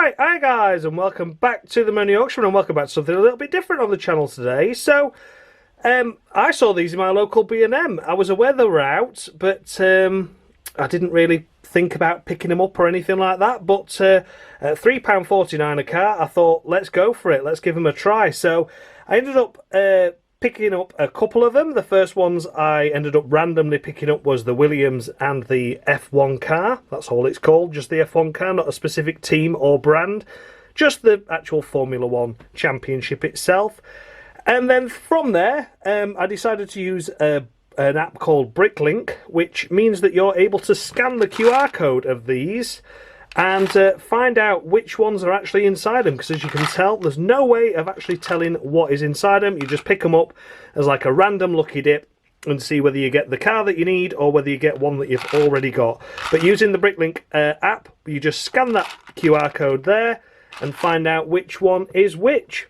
Right, hi guys, and welcome back to the Money Auction, and welcome back to something a little bit different on the channel today. So, I saw these in my local B&M. I was aware they were out, but I didn't really think about picking them up or anything like that. But at £3.49 a car, I thought, let's go for it, let's give them a try. So, I ended up picking up a couple of them. The first ones I ended up randomly picking up was the Williams and the F1 car. That's all it's called, just the F1 car, not a specific team or brand, just the actual Formula 1 championship itself. And then from there, I decided to use an app called BrickLink, which means that you're able to scan the QR code of these and find out which ones are actually inside them, because as you can tell, there's no way of actually telling what is inside them. You just pick them up as like a random lucky dip and see whether you get the car that you need or whether you get one that you've already got. But using the BrickLink app, you just scan that QR code there and find out which one is which.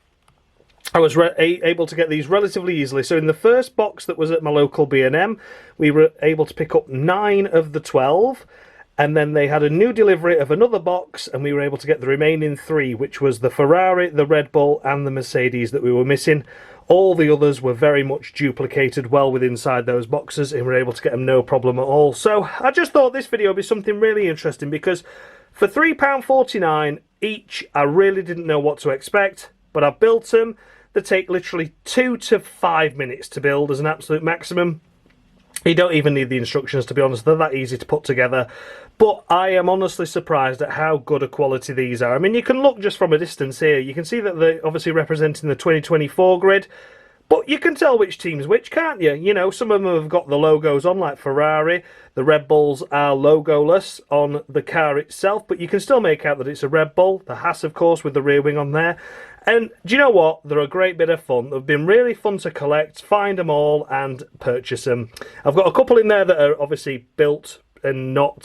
I was able to get these relatively easily. So in the first box that was at my local B&M, we were able to pick up 9 of the 12. And then they had a new delivery of another box, and we were able to get the remaining 3, which was the Ferrari, the Red Bull, and the Mercedes that we were missing. All the others were very much duplicated well within inside those boxes, and we were able to get them no problem at all. So I just thought this video would be something really interesting, because for £3.49 each, I really didn't know what to expect, but I've built them. They take literally 2 to 5 minutes to build as an absolute maximum. You don't even need the instructions, to be honest. They're that easy to put together. But I am honestly surprised at how good a quality these are. I mean, you can look just from a distance here. You can see that they're obviously representing the 2024 grid. But you can tell which team's which, can't you? You know, some of them have got the logos on, like Ferrari. The Red Bulls are logoless on the car itself, but you can still make out that it's a Red Bull. The Haas, of course, with the rear wing on there. And do you know what? They're a great bit of fun. They've been really fun to collect, find them all, and purchase them. I've got a couple in there that are obviously built and not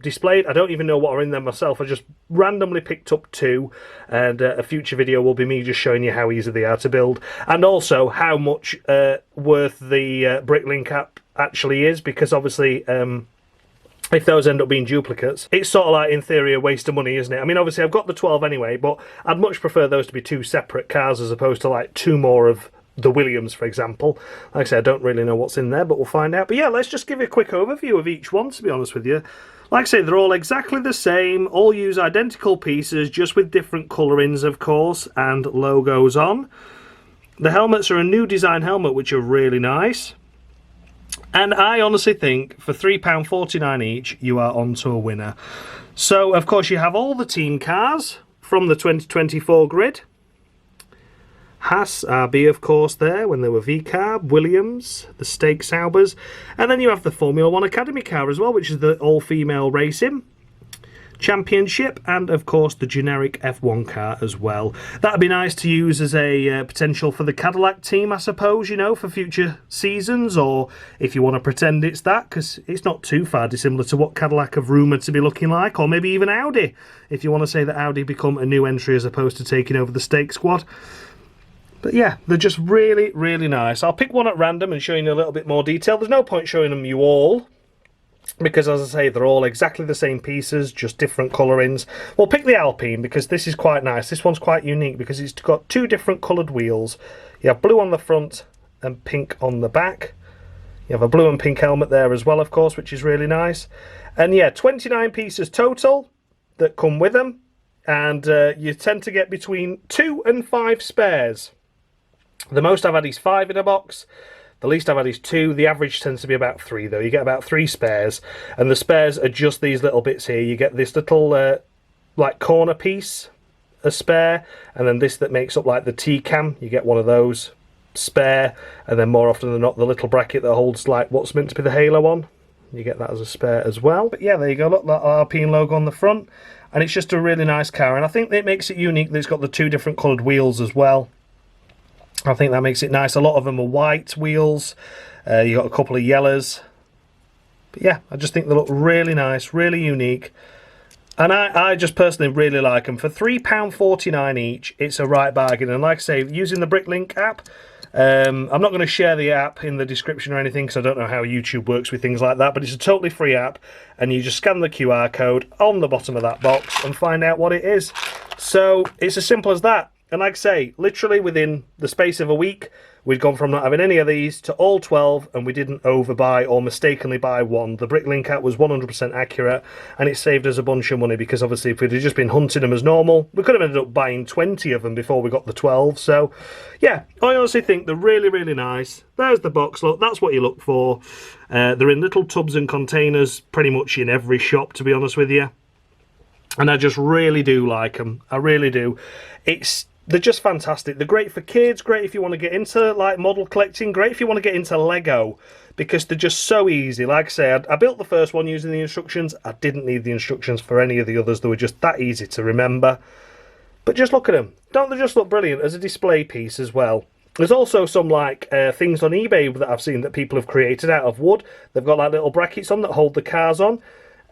displayed. I don't even know what are in them myself. I just randomly picked up 2, and a future video will be me just showing you how easy they are to build, and also how much worth the BrickLink app actually is, because obviously if those end up being duplicates, it's sort of like, in theory, a waste of money, isn't it? I mean, obviously I've got the 12 anyway, but I'd much prefer those to be 2 separate cars as opposed to like 2 more of the Williams, for example. Like I said, I don't really know what's in there, but we'll find out. But yeah, let's just give you a quick overview of each one, to be honest with you. Like I say, they're all exactly the same, all use identical pieces, just with different colourings, of course, and logos on. The helmets are a new design helmet, which are really nice. And I honestly think for £3.49 each, you are onto a winner. So, of course, you have all the team cars from the 2024 grid. Haas, RB, of course, there, when they were V-Carb, Williams, the Stake Saubers. And then you have the Formula 1 Academy car as well, which is the all-female racing championship, and of course the generic F1 car as well. That'd be nice to use as a potential for the Cadillac team, I suppose, you know, for future seasons, or if you want to pretend it's that, because it's not too far dissimilar to what Cadillac have rumoured to be looking like, or maybe even Audi, if you want to say that Audi become a new entry as opposed to taking over the Stake squad. But yeah, they're just really, really nice. I'll pick one at random and show you a little bit more detail. There's no point showing them you all, because as I say, they're all exactly the same pieces, just different colourings. We'll pick the Alpine because this is quite nice. This one's quite unique because it's got 2 different coloured wheels. You have blue on the front and pink on the back. You have a blue and pink helmet there as well, of course, which is really nice. And yeah, 29 pieces total that come with them. And you tend to get between 2 and 5 spares. The most I've had is 5 in a box. The least I've had is 2. The average tends to be about 3, though. You get about 3 spares. And the spares are just these little bits here. You get this little, like, corner piece, a spare. And then this that makes up, like, the T-cam. You get one of those, spare. And then more often than not, the little bracket that holds, like, what's meant to be the halo on. You get that as a spare as well. But yeah, there you go. Look, that Alpine logo on the front. And it's just a really nice car. And I think it makes it unique that it's got the 2 different coloured wheels as well. I think that makes it nice. A lot of them are white wheels. You got a couple of yellows. But yeah, I just think they look really nice, really unique. And I just personally really like them. For £3.49 each, it's a right bargain. And like I say, using the BrickLink app, I'm not going to share the app in the description or anything because I don't know how YouTube works with things like that, but it's a totally free app, and you just scan the QR code on the bottom of that box and find out what it is. So it's as simple as that. And like I say, literally within the space of a week, we'd gone from not having any of these to all 12, and we didn't overbuy or mistakenly buy one. The BrickLink app was 100% accurate, and it saved us a bunch of money, because obviously if we'd have just been hunting them as normal, we could have ended up buying 20 of them before we got the 12. So yeah, I honestly think they're really, really nice. There's the box, look, that's what you look for. They're in little tubs and containers pretty much in every shop, to be honest with you. And I just really do like them. I really do. They're just fantastic. They're great for kids, great if you want to get into like model collecting, great if you want to get into Lego, because they're just so easy. Like I say, I built the first one using the instructions. I didn't need the instructions for any of the others. They were just that easy to remember. But just look at them. Don't they just look brilliant as a display piece as well? There's also some like things on eBay that I've seen that people have created out of wood. They've got like little brackets on that hold the cars on,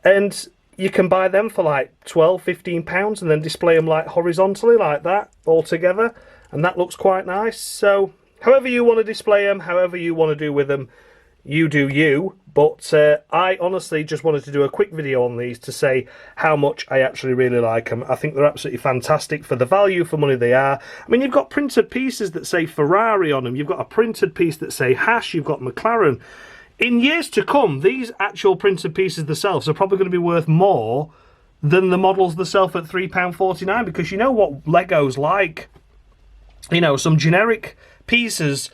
and you can buy them for like £12–15 and then display them like horizontally like that all together, and that looks quite nice. So however you want to display them, however you want to do with them, you do you. But I honestly just wanted to do a quick video on these to say how much I actually really like them. I think they're absolutely fantastic for the value for money they are. I mean, you've got printed pieces that say Ferrari on them, you've got a printed piece that say Hash, you've got McLaren. In years to come, these actual printed pieces themselves are probably going to be worth more than the models themselves at £3.49, because you know what Lego's like. You know, some generic pieces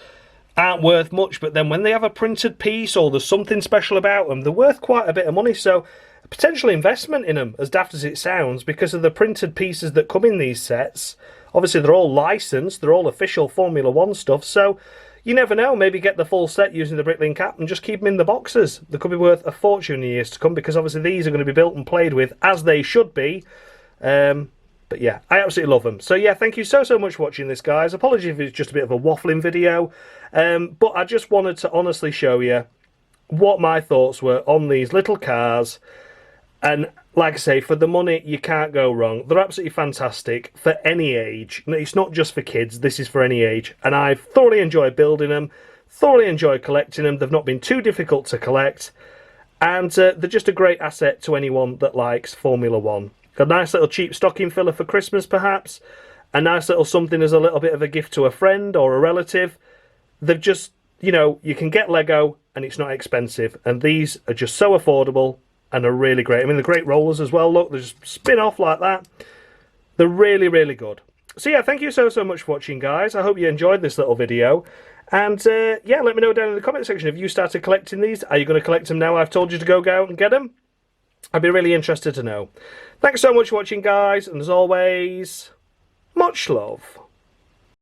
aren't worth much, but then when they have a printed piece or there's something special about them, they're worth quite a bit of money. So a potential investment in them, as daft as it sounds, because of the printed pieces that come in these sets. Obviously, they're all licensed, they're all official Formula One stuff, so you never know, maybe get the full set using the BrickLink app and just keep them in the boxes. They could be worth a fortune in years to come, because obviously these are going to be built and played with as they should be. But yeah, I absolutely love them. So yeah, thank you so much for watching this, guys. Apologies if it's just a bit of a waffling video. But I just wanted to honestly show you what my thoughts were on these little cars. And like I say, for the money, you can't go wrong. They're absolutely fantastic for any age. It's not just for kids, this is for any age. And I've thoroughly enjoyed building them, thoroughly enjoyed collecting them. They've not been too difficult to collect. And they're just a great asset to anyone that likes Formula One. A nice little cheap stocking filler for Christmas, perhaps. A nice little something as a little bit of a gift to a friend or a relative. They've just, you know, you can get Lego and it's not expensive. And these are just so affordable. And are really great. I mean, they're great rollers as well. Look, they just spin off like that. They're really, really good. So yeah, thank you so much for watching, guys. I hope you enjoyed this little video. And yeah, let me know down in the comment section if you started collecting these. Are you going to collect them now I've told you to go out and get them? I'd be really interested to know. Thanks so much for watching, guys. And as always, much love.